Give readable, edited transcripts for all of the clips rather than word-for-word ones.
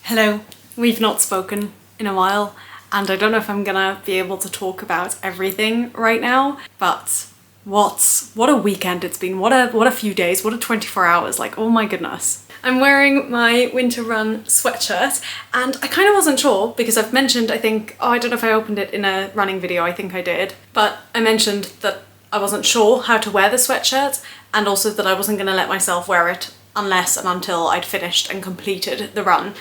Hello. We've not spoken in a while, and I don't know if I'm gonna be able to talk about everything right now, but what a weekend it's been. What a few days, what a 24 hours, like, oh my goodness. I'm wearing my winter run sweatshirt, and I kind of wasn't sure because I've mentioned, I think, I don't know if I opened it in a running video, I think I did, but I mentioned that I wasn't sure how to wear the sweatshirt, and also that I wasn't gonna let myself wear it unless and until I'd finished and completed the run.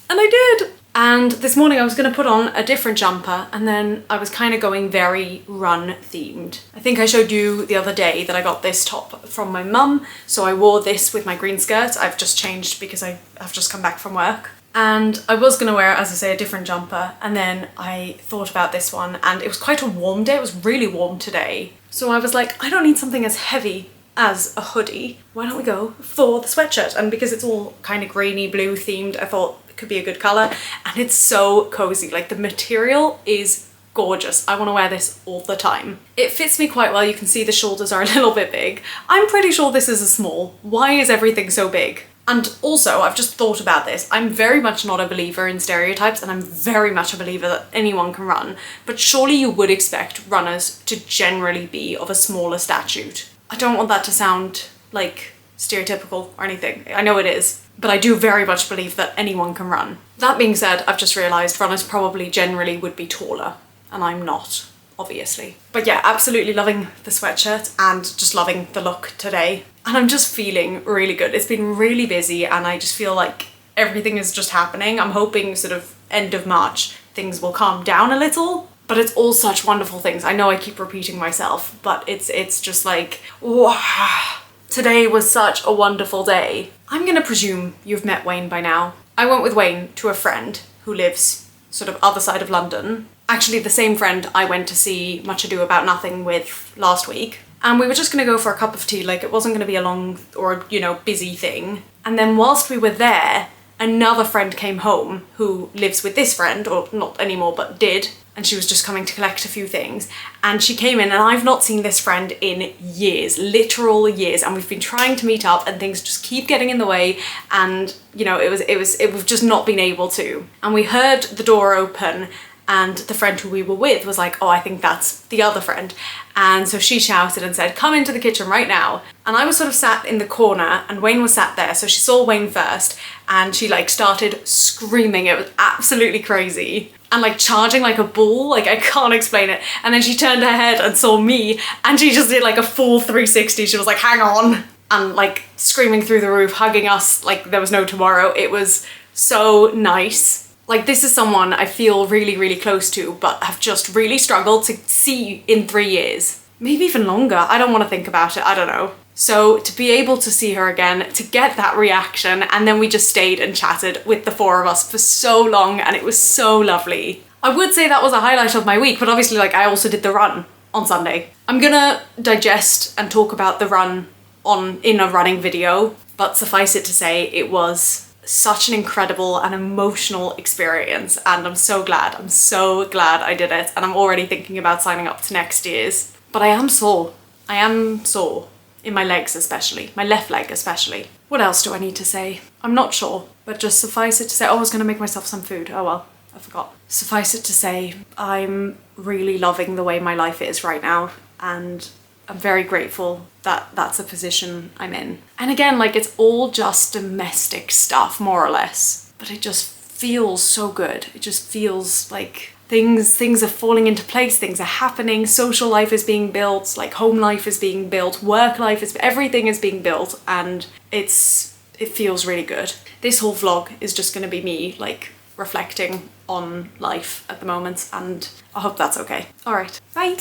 And I did! And this morning I was going to put on a different jumper, and then I was kind of going very run themed. I think I showed you the other day that I got this top from my mum, so I wore this with my green skirt. I've just changed because I've just come back from work. And I was going to wear, as I say, a different jumper, and then I thought about this one, and it was quite a warm day. It was really warm today. So I was like, I don't need something as heavy as a hoodie. Why don't we go for the sweatshirt? And because it's all kind of grainy blue themed, I thought it could be a good colour, and it's so cozy. Like, the material is gorgeous. I want to wear this all the time. It fits me quite well. You can see the shoulders are a little bit big. I'm pretty sure this is a small. Why is everything so big? And also, I've just thought about this. I'm very much not a believer in stereotypes, and I'm very much a believer that anyone can run, but surely you would expect runners to generally be of a smaller statute. I don't want that to sound like stereotypical or anything. I know it is, but I do very much believe that anyone can run. That being said, I've just realised runners probably generally would be taller, and I'm not, obviously. But yeah, absolutely loving the sweatshirt and just loving the look today. And I'm just feeling really good. It's been really busy, and I just feel like everything is just happening. I'm hoping sort of end of March things will calm down a little, but it's all such wonderful things. I know I keep repeating myself, but it's just like, wow. Today was such a wonderful day. I'm gonna presume you've met Wayne by now. I went with Wayne to a friend who lives sort of other side of London. Actually, the same friend I went to see Much Ado About Nothing with last week. And we were just gonna go for a cup of tea, like it wasn't gonna be a long or, you know, busy thing. And then whilst we were there, another friend came home who lives with this friend, or not anymore, but did. And she was just coming to collect a few things, and she came in, and I've not seen this friend in years, literal years, and we've been trying to meet up and things just keep getting in the way, and you know, we've just not been able to. And we heard the door open, and the friend who we were with was like, oh, I think that's the other friend. And so she shouted and said, come into the kitchen right now. And I was sort of sat in the corner, and Wayne was sat there, so she saw Wayne first, and she like started screaming. It was absolutely crazy. And like charging like a bull, like I can't explain it. And then she turned her head and saw me, and she just did like a full 360. She was like, hang on, and like screaming through the roof, hugging us like there was no tomorrow. It was so nice. Like, this is someone I feel really, really close to, but have just really struggled to see in 3 years. Maybe even longer. I don't want to think about it. I don't know. So to be able to see her again, to get that reaction, and then we just stayed and chatted with the four of us for so long, and it was so lovely. I would say that was a highlight of my week, but obviously, like, I also did the run on Sunday. I'm gonna digest and talk about the run in a running video, but suffice it to say, it was such an incredible and emotional experience, and I'm so glad I did it, and I'm already thinking about signing up to next year's. But I am sore. In my legs especially, my left leg especially. What else do I need to say? I'm not sure, but just suffice it to say, oh, I was gonna make myself some food. Oh well, I forgot. Suffice it to say, I'm really loving the way my life is right now, and I'm very grateful that that's a position I'm in. And again, like, it's all just domestic stuff, more or less, but it just feels so good. It just feels like things are falling into place, things are happening, social life is being built, like home life is being built, work life is, everything is being built, and it feels really good. This whole vlog is just gonna be me like reflecting on life at the moment, and I hope that's okay. All right, bye.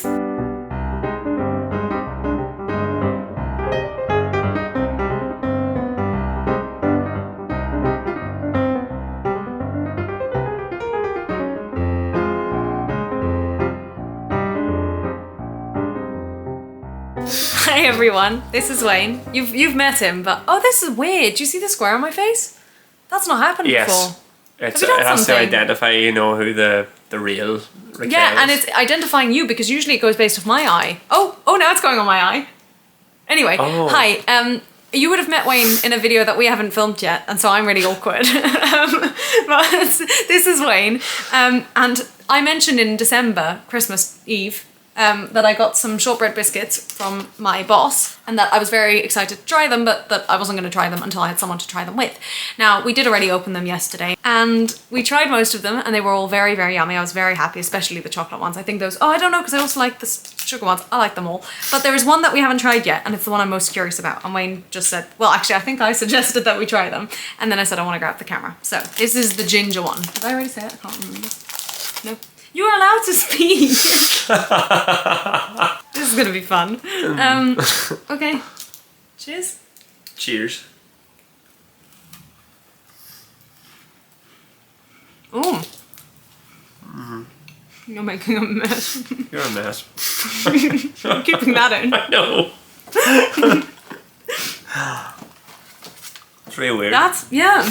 Hi everyone, this is Wayne. You've met him, but oh, this is weird. Do you see the square on my face? That's not happened before. Yes, it has to identify, you know, who the real Raquel is. Yeah, and it's identifying you because usually it goes based off my eye. Oh, now it's going on my eye. Anyway, hi. You would have met Wayne in a video that we haven't filmed yet, and so I'm really awkward. But this is Wayne. And I mentioned in December, Christmas Eve, that I got some shortbread biscuits from my boss and that I was very excited to try them, but that I wasn't going to try them until I had someone to try them with. Now, we did already open them yesterday and we tried most of them and they were all very, very yummy. I was very happy, especially the chocolate ones. I think those, I don't know, because I also like the sugar ones. I like them all. But there is one that we haven't tried yet and it's the one I'm most curious about. And Wayne just said, well, actually, I think I suggested that we try them. And then I said, I want to grab the camera. So this is the ginger one. Did I already say it? I can't remember. No. You are allowed to speak. This is gonna be fun. Okay. Cheers. Cheers. Oh. You're making a mess. You're a mess. I'm keeping that in. I know. It's really weird. That's, yeah.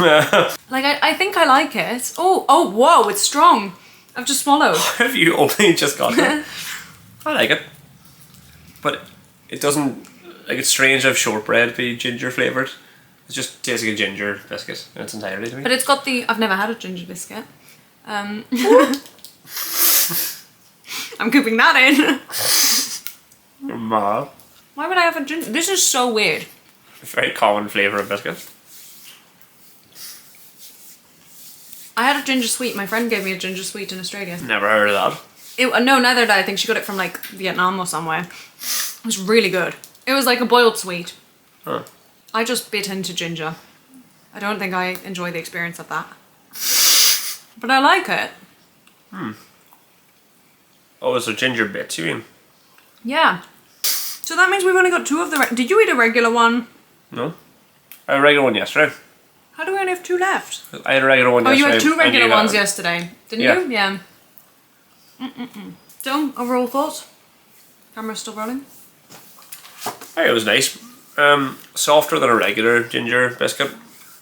Like, I think I like it. Oh, whoa, it's strong. I've just swallowed. Have you only just got it? I like it. But it doesn't, like, it's strange to have shortbread be ginger flavoured. It just tastes like a ginger biscuit in its entirety to me. But it's got the, I've never had a ginger biscuit. I'm keeping that in. Ma. Why would I have a ginger? This is so weird. A very common flavour of biscuit. I had a ginger sweet. My friend gave me a ginger sweet in Australia. Never heard of that. No, neither did I. I think she got it from like Vietnam or somewhere. It was really good. It was like a boiled sweet. Huh. I just bit into ginger. I don't think I enjoy the experience of that. But I like it. Oh, so ginger bits, you mean? Yeah. So that means we've only got 2 of the... Did you eat a regular one? No. I had a regular one yesterday. How do we only have 2 left? I had a regular one yesterday. Oh, you had 2 regular ones yesterday, didn't Yeah. you? Yeah. So, overall thoughts? Camera's still rolling? Hey, it was nice. Softer than a regular ginger biscuit,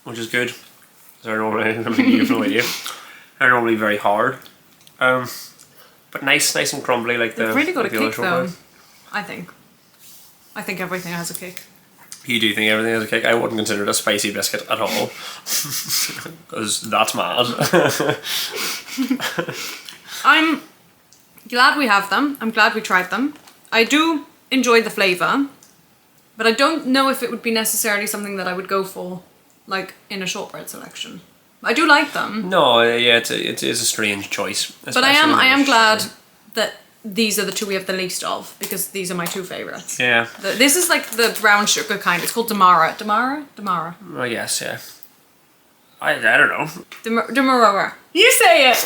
which is good. They're normally, they're normally very hard. But nice and crumbly like the. They've really got like a the other kick though, shortbread. I think. I think everything has a kick. You do think everything has a kick? I wouldn't consider it a spicy biscuit at all. Because that's mad. I'm glad we have them. I'm glad we tried them. I do enjoy the flavour, but I don't know if it would be necessarily something that I would go for, like, in a shortbread selection. I do like them. No, yeah, it is a strange choice. But I am glad that these are the 2 we have the least of, because these are my 2 favourites. Yeah. This is like the brown sugar kind. It's called Damara. Damara? Oh, yes, yeah. I don't know. Demerara. You say it!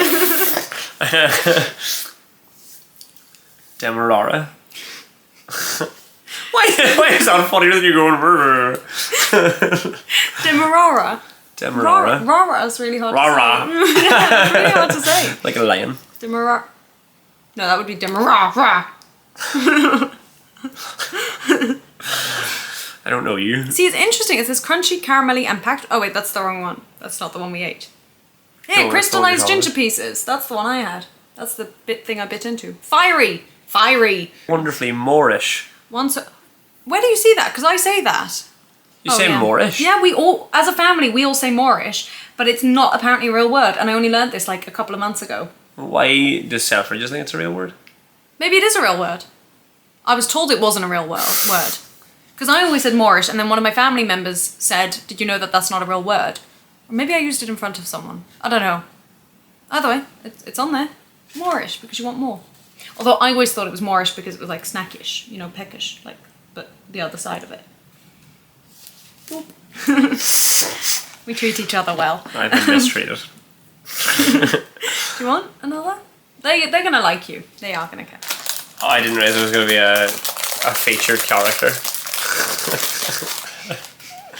Demerara. Why is that funnier than you going? Demerara. Demerara. Rara is really hard Rara. to say. Yeah, it's really hard to say. Like a lion. Demerara. No, that would be Demerara. I don't know you. See, it's interesting. It says crunchy, caramelly, and packed. Oh wait, that's the wrong one. That's not the one we ate. Hey, No, crystallized that's the one we ginger pieces. That's the one I had. That's the thing I bit into. Fiery. Wonderfully Moorish. Where do you see that? Because I say that. You say yeah. Moorish? Yeah, we all, as a family, we all say Moorish, but it's not apparently a real word, and I only learned this like a couple of months ago. Why does Selfridges think it's a real word? Maybe it is a real word. I was told it wasn't a real word. Because I always said Moorish, and then one of my family members said, did you know that that's not a real word? Or maybe I used it in front of someone. I don't know. Either way, it's on there. Moorish, because you want more. Although I always thought it was Moorish because it was like snackish, you know, peckish, like, but the other side of it. We treat each other well. I've been mistreated. Do you want another? They're gonna like you. They are gonna care. Oh, I didn't realize it was going to be a featured character.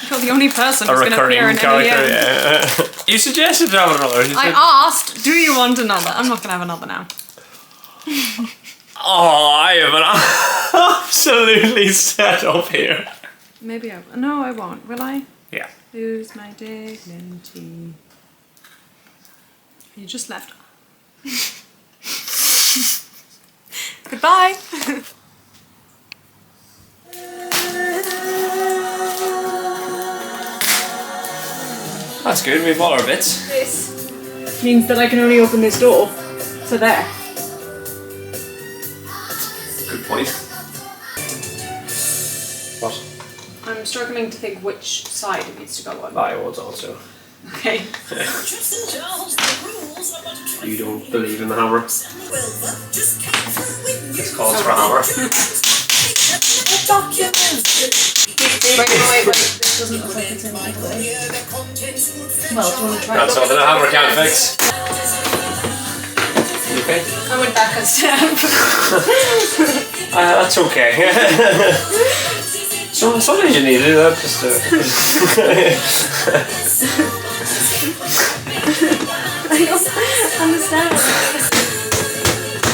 You're the only person who's A gonna appear in recurring any character, yeah. You suggested to have another. I asked, do you want another? I'm not gonna have another now. Oh, I am absolutely set up here. Maybe no, I won't. Will I? Yeah. Lose my dignity. You just left. Goodbye. that's good. We have all our bits. This means that I can only open this door. So there. Good point. What? I'm struggling to think which side it needs to go on. I was also. Okay. You don't believe in the hammer. This calls for a hammer. Wait, this doesn't look like it's in my way. Well, do you want to try That's something a hammer can't fix. You okay? I went back a step. That's okay. So sometimes you need to do that just to... I don't understand.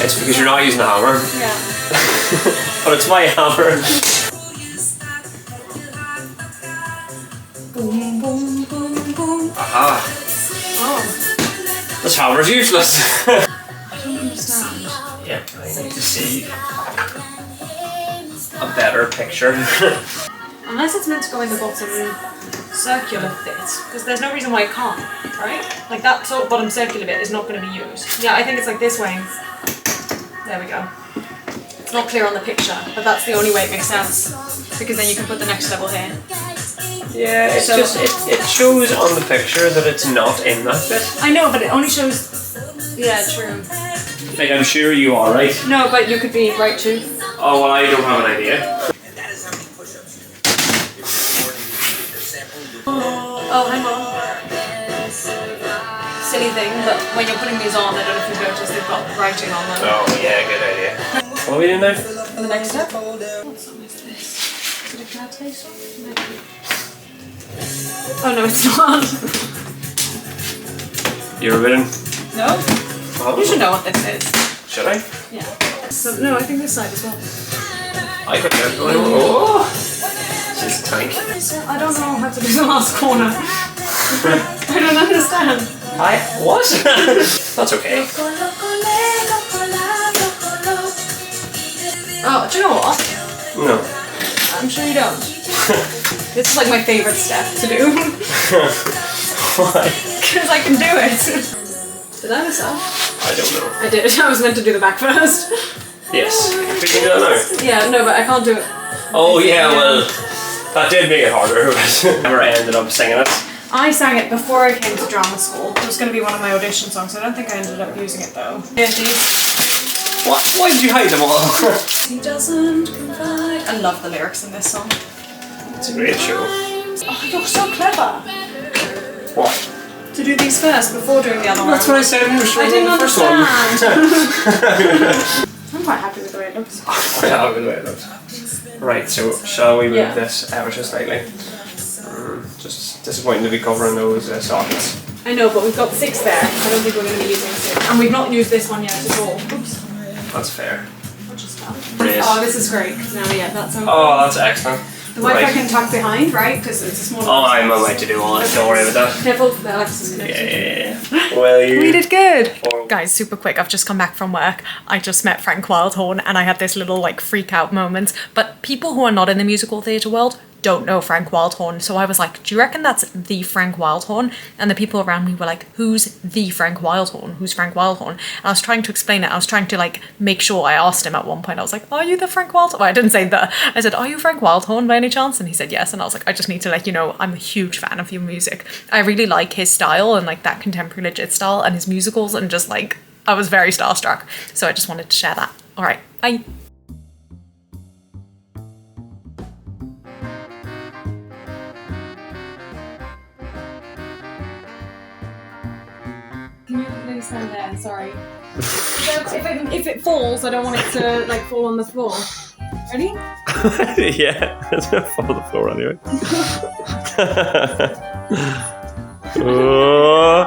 It's because you're not using a hammer. Yeah. But it's my hammer. Boom, boom, boom, boom. Aha. Oh, This hammer's useless. I don't understand. Yeah, I need to see a better picture. Unless it's meant to go in the bottom circular bit, because there's no reason why it can't, right? Like that sort of bottom circular bit is not going to be used. Yeah, I think it's like this way. There we go. It's not clear on the picture, but that's the only way it makes sense, because then you can put the next level here. Yeah, it's So- just, it shows on the picture that it's not in that bit. I know, but it only shows... Yeah, true. Like, I'm sure you are right. No, but you could be right too. Oh, well, I don't have an idea. Oh, hang on. Silly thing, but when you're putting these on, I don't know if you've noticed, they've got writing on them. Oh, yeah, good idea. What are we doing now? The next step. What song is this? Is it a Cafe song? Maybe. Oh no, it's not. You're in. No? You should know what this is. Should I? Yeah. So, no, I think this side as well. I could do it. Oh! She's a tank. I don't know how to do the last corner. I don't understand. What? That's okay. Oh, do you know what? No. I'm sure you don't. This is like my favourite step to do. Why? Because I can do it. Did I miss out? I don't know. I did. I was meant to do the back first. Yes. We can do that now. Yeah, no, but I can't do it. Oh, yeah, well, that did make it harder, but I never ended up singing it. I sang it before I came to drama school. It was going to be one of my audition songs. I don't think I ended up using it though. Yeah, What? Why did you hide them all? he doesn't confide. I love the lyrics in this song. It's a great show. Oh, you're so clever. What? To do these first before doing the other one. That's what I said in the show. I didn't the first one. understand. I'm quite happy with the way it looks. Yeah, I'll do it. Right, so shall we move Yeah. this ever so slightly? Just disappointing to be covering those sockets. I know, but we've got 6 there. I don't think we're going to be using 6. And we've not used this one yet at all. Oops. That's fair. Watch your stuff. Great. Oh, this is great. No, yeah, that's okay. Oh, that's excellent. The Wi-Fi can tuck behind, right? Because it's a small. Oh, I'm on my way to do all that. Don't worry about that. Careful, the Alexa's connection. Yeah. Well, you. We did good. Oh. Guys, super quick. I've just come back from work. I just met Frank Wildhorn and I had this little like freak out moment. But people who are not in the musical theatre world don't know Frank Wildhorn. So I was like, do you reckon that's the Frank Wildhorn? And the people around me were like, who's the Frank Wildhorn? Who's Frank Wildhorn? And I was trying to explain it. I was trying to like make sure I asked him at one point. I was like, are you the Frank Wildhorn? Well, I didn't say the. I said, are you Frank Wildhorn by any chance? And he said yes. And I was like, I just need to let you know I'm a huge fan of your music. I really like his style and like that contemporary legit style and his musicals and just like, I was very starstruck. So I just wanted to share that. All right, bye. Can you maybe stand there? Sorry. If it falls, I don't want it to like fall on the floor. Ready? Yeah, it's gonna fall on the floor anyway. Oh.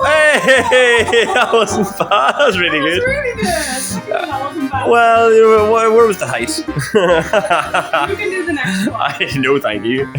Hey, that wasn't bad. That was really good. That was really good. That wasn't bad. Well, where was the height? You can do the next one. No, thank you.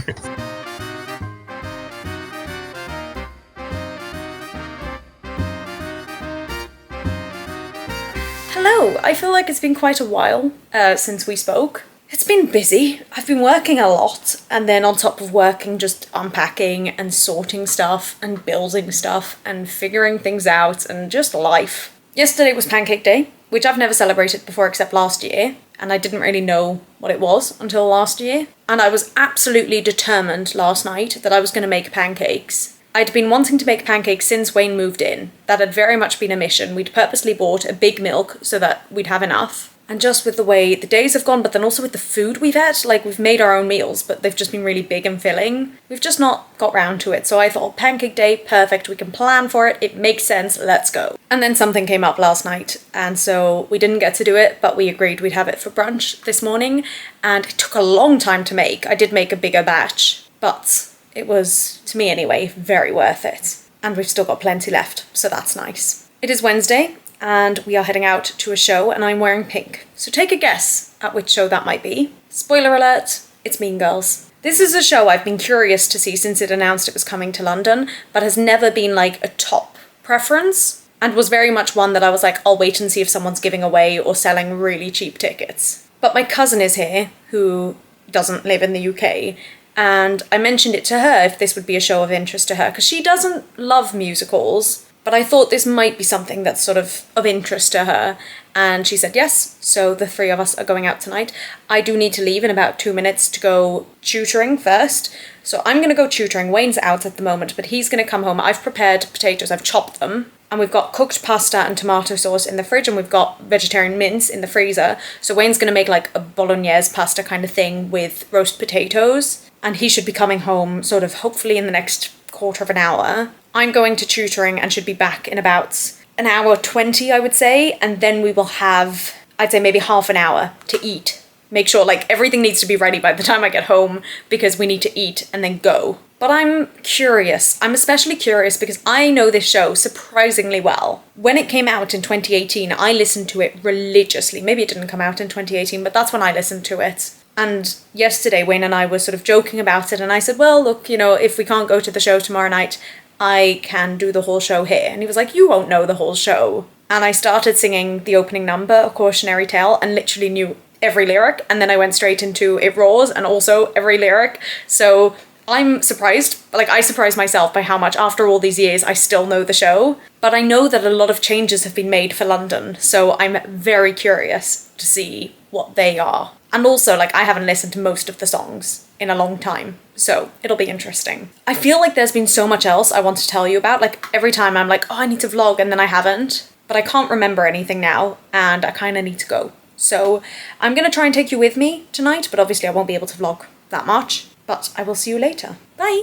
Hello, I feel like it's been quite a while since we spoke. It's It's been busy. I've been working a lot, and then on top of working, just unpacking and sorting stuff and building stuff and figuring things out and just life. Yesterday was Pancake Day, which I've never celebrated before except last year, and I didn't really know what it was until last year. And I was absolutely determined last night that I was going to make pancakes. I'd been wanting to make pancakes since Wayne moved in. That had very much been a mission. We'd purposely bought a big milk so that we'd have enough. And just with the way the days have gone, but then also with the food we've had, like we've made our own meals, but they've just been really big and filling. We've just not got round to it. So I thought, Pancake Day, perfect. We can plan for it. It makes sense. Let's go. And then something came up last night. And so we didn't get to do it, but we agreed we'd have it for brunch this morning. And it took a long time to make. I did make a bigger batch, but it was, to me anyway, very worth it. And we've still got plenty left, so that's nice. It is Wednesday, and we are heading out to a show, and I'm wearing pink. So take a guess at which show that might be. Spoiler alert, it's Mean Girls. This is a show I've been curious to see since it announced it was coming to London, but has never been like a top preference, and was very much one that I was like, I'll wait and see if someone's giving away or selling really cheap tickets. But my cousin is here, who doesn't live in the UK, and I mentioned it to her if this would be a show of interest to her, because she doesn't love musicals, but I thought this might be something that's sort of interest to her, and she said yes, so the three of us are going out tonight. I do need to leave in about 2 minutes to go tutoring first, so I'm going to go tutoring. Wayne's out at the moment, but he's going to come home. I've prepared potatoes, I've chopped them, and we've got cooked pasta and tomato sauce in the fridge, and we've got vegetarian mince in the freezer, so Wayne's going to make like a bolognese pasta kind of thing with roast potatoes, and he should be coming home sort of hopefully in the next quarter of an hour. I'm going to tutoring and should be back in about an hour 20, I would say, and then we will have, I'd say maybe half an hour to eat. Make sure like everything needs to be ready by the time I get home because we need to eat and then go. But I'm curious. I'm especially curious because I know this show surprisingly well. When it came out in 2018, I listened to it religiously. Maybe it didn't come out in 2018, but that's when I listened to it. And yesterday, Wayne and I were sort of joking about it, and I said, well, look, you know, if we can't go to the show tomorrow night, I can do the whole show here. And he was like, you won't know the whole show. And I started singing the opening number, A Cautionary Tale, and literally knew every lyric. And then I went straight into It Roars and also every lyric. So I'm surprised, like I surprised myself by how much after all these years I still know the show. But I know that a lot of changes have been made for London. So I'm very curious to see what they are. And also, like, I haven't listened to most of the songs in a long time, so it'll be interesting. I feel like there's been so much else I want to tell you about. Like, every time I'm like, oh, I need to vlog, and then I haven't. But I can't remember anything now, and I kind of need to go. So I'm going to try and take you with me tonight, but obviously I won't be able to vlog that much. But I will see you later. Bye!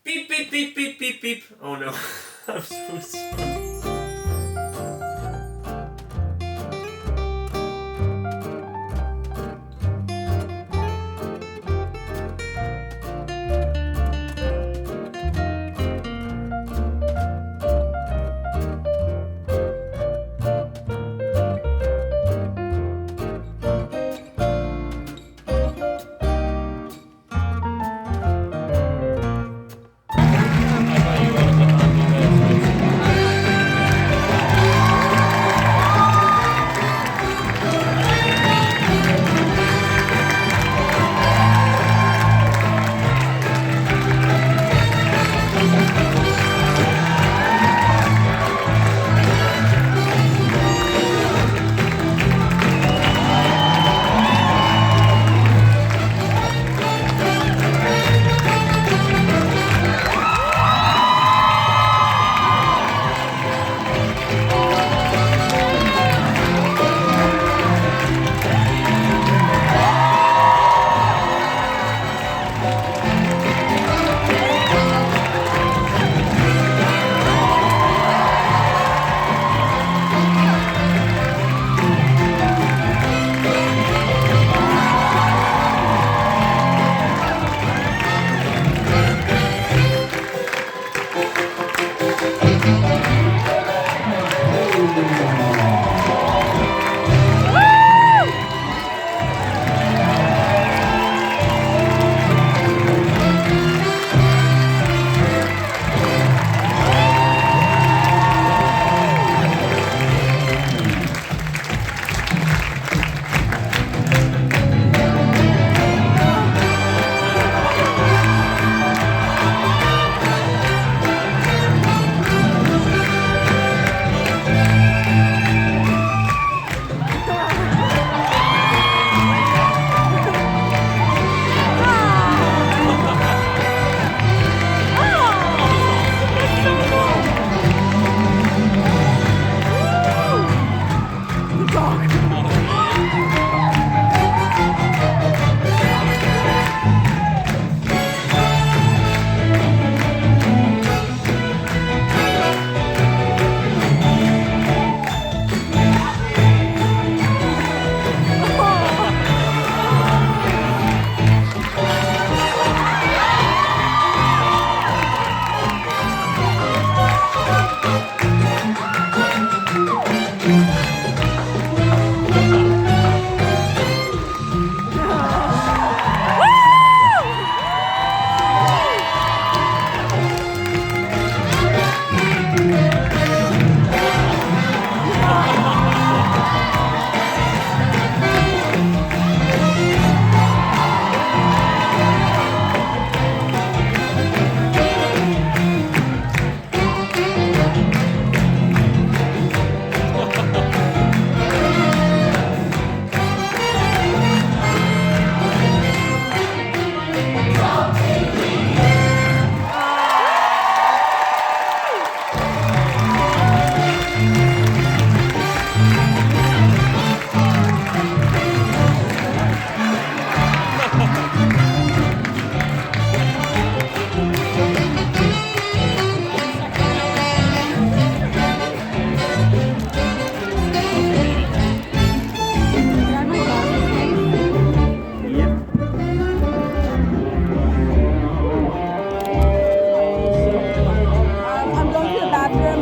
Beep, beep, beep, beep, beep, beep. Oh no. I'm so sorry.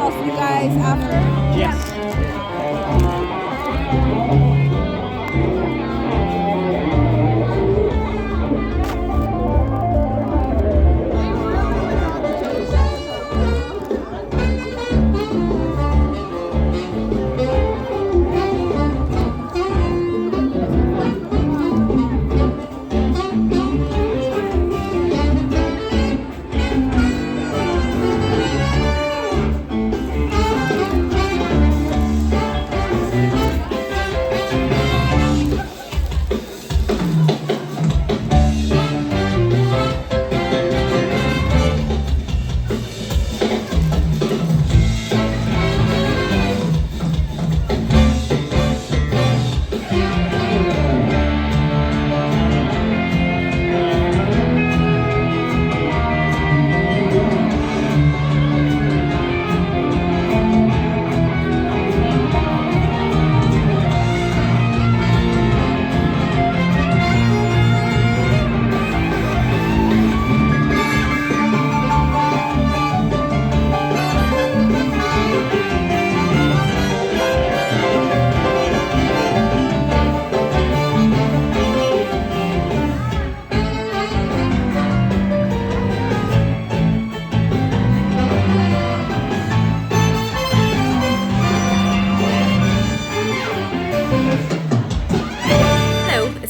else you guys after. Yes.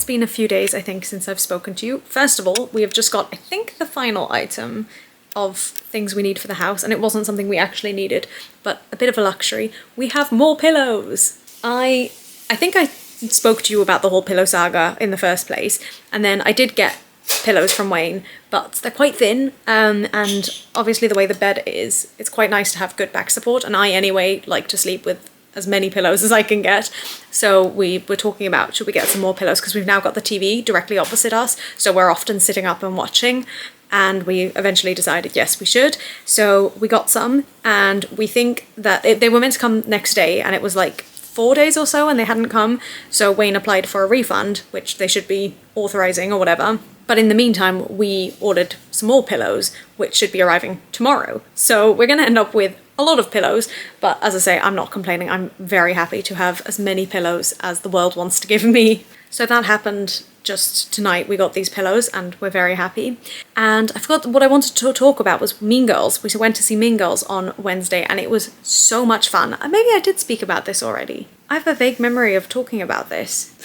Been a few days, I think, since I've spoken to you. First of all, we have just got, I think, the final item of things we need for the house, and it wasn't something we actually needed, but a bit of a luxury. We have more pillows. I think I spoke to you about the whole pillow saga in the first place, and then I did get pillows from Wayne, but they're quite thin, and obviously the way the bed is, it's quite nice to have good back support, and I anyway like to sleep with as many pillows as I can get. So we were talking about, should we get some more pillows, because we've now got the TV directly opposite us, so we're often sitting up and watching, and we eventually decided yes we should. So we got some, and we think that they were meant to come next day, and it was like 4 days or so and they hadn't come, so Wayne applied for a refund, which they should be authorizing or whatever. But in the meantime, we ordered some more pillows, which should be arriving tomorrow. So we're going to end up with a lot of pillows, but as I say, I'm not complaining. I'm very happy to have as many pillows as the world wants to give me. So that happened just tonight. We got these pillows and we're very happy. And I forgot what I wanted to talk about was Mean Girls. We went to see Mean Girls on Wednesday and it was so much fun. Maybe I did speak about this already. I have a vague memory of talking about this.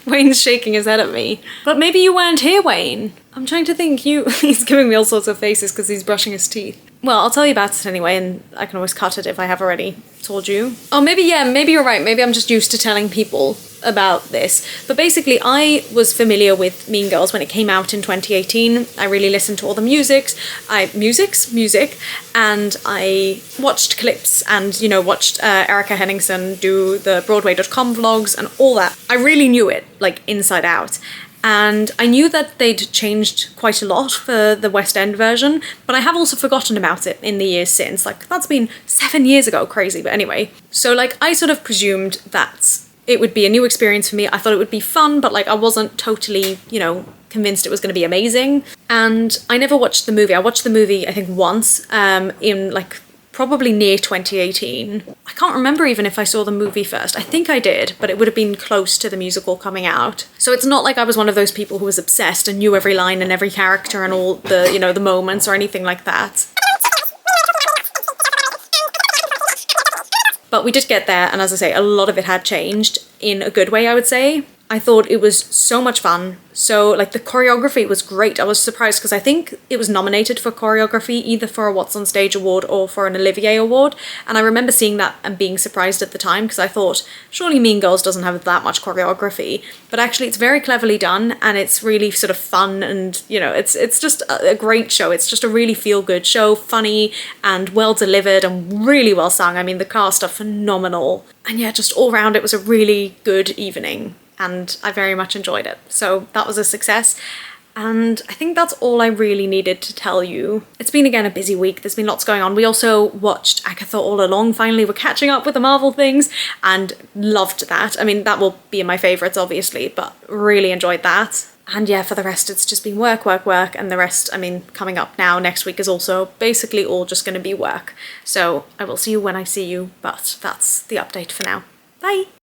Wayne's shaking his head at me. But maybe you weren't here, Wayne. I'm trying to think. He's giving me all sorts of faces because he's brushing his teeth. Well, I'll tell you about it anyway, and I can always cut it if I have already told you. Oh, maybe you're right. Maybe I'm just used to telling people about this. But basically, I was familiar with Mean Girls when it came out in 2018. I really listened to all the music, and I watched clips and, watched Erica Henningsen do the Broadway.com vlogs and all that. I really knew it, like, inside out. And I knew that they'd changed quite a lot for the West End version, but I have also forgotten about it in the years since. Like, that's been 7 years ago, crazy, but anyway. So, like, I sort of presumed that it would be a new experience for me. I thought it would be fun, but, like, I wasn't totally, convinced it was going to be amazing. And I never watched the movie. I watched the movie, I think, once, in, like, probably near 2018. I can't remember even if I saw the movie first. I think I did, but it would have been close to the musical coming out. So it's not like I was one of those people who was obsessed and knew every line and every character and all the, the moments or anything like that. But we did get there, and as I say, a lot of it had changed in a good way, I would say. I thought it was so much fun. So, like, the choreography was great. I was surprised because I think it was nominated for choreography either for a What's on Stage award or for an Olivier award. And I remember seeing that and being surprised at the time because I thought, surely Mean Girls doesn't have that much choreography. But actually, it's very cleverly done and it's really sort of fun and, it's just a great show. It's just a really feel-good show, funny and well delivered and really well sung. I mean, the cast are phenomenal. And yeah, just all round, it was a really good evening. And I very much enjoyed it. So that was a success. And I think that's all I really needed to tell you. It's been, again, a busy week. There's been lots going on. We also watched Agatha All Along. Finally, we're catching up with the Marvel things and loved that. I mean, that will be in my favourites, obviously, but really enjoyed that. And yeah, for the rest, it's just been work, work, work. And the rest, I mean, coming up now, next week is also basically all just going to be work. So I will see you when I see you, but that's the update for now. Bye!